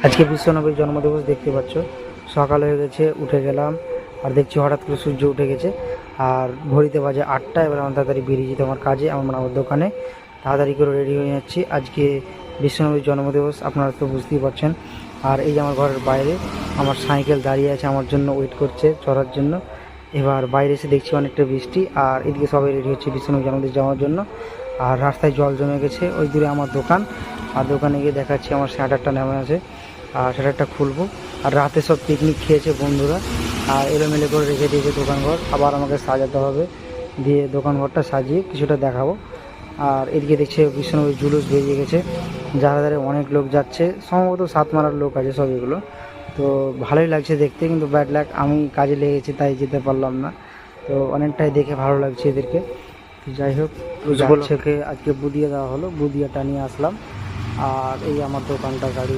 আজকে বিশ্বনবীর জন্মদিবস দেখতে পাচ্ছ। সকাল হয়ে গেছে, উঠে গেলাম আর দেখছি হঠাৎ করে সূর্য উঠে গেছে আর ঘড়িতে বাজে 8টা। এবার আমার তাড়াতাড়ি বেরিয়ে যেতে আমার কাজে, আমার দোকানে তাড়াতাড়ি করে রেডি হয়ে যাচ্ছি। আজকে বিশ্বনবীর জন্মদিবস, আপনারা তো বুঝতেই পারছেন। আর এই যে আমার ঘরের বাইরে আমার সাইকেল দাঁড়িয়ে আছে, আমার জন্য ওয়েট করছে চড়ার জন্য। এবার বাইরে এসে দেখছি অনেকটা বৃষ্টি, আর এদিকে সবাই রেডি হচ্ছে বিশ্বনবীর জন্মদিন যাওয়ার জন্য। আর রাস্তায় জল জমে গেছে, ওই দূরে আমার দোকান, আর দোকানে গিয়ে দেখাচ্ছি আমার শাটারটা নেমে আছে, আর শাটারটা খুলবো। আর রাতে সব পিকনিক খেয়েছে বন্ধুরা, আর এলোমেলো করে রেখে দিয়েছে দোকানঘর। আবার আমাকে সাজাতে হবে, দিয়ে দোকানঘরটা সাজিয়ে কিছুটা দেখাবো। আর এদিকে দেখছে বিশ্বনবীর জুলুস বেরিয়ে গেছে, যারা ধারে অনেক লোক যাচ্ছে, সম্ভবত সাতমারার লোক আছে সব এগুলো। তো ভালোই লাগছে দেখতে, কিন্তু ব্যাড লাক আমি কাজে লেগেছি তাই যেতে পারলাম না। তো অনেকটাই দেখে ভালো লাগছে এদেরকে। যাই হোক, যাচ্ছেকে আজকে বুদিয়া দেওয়া হলো, বুদিয়াটা নিয়ে আসলাম। আর এই আমার দোকানটা গাড়ি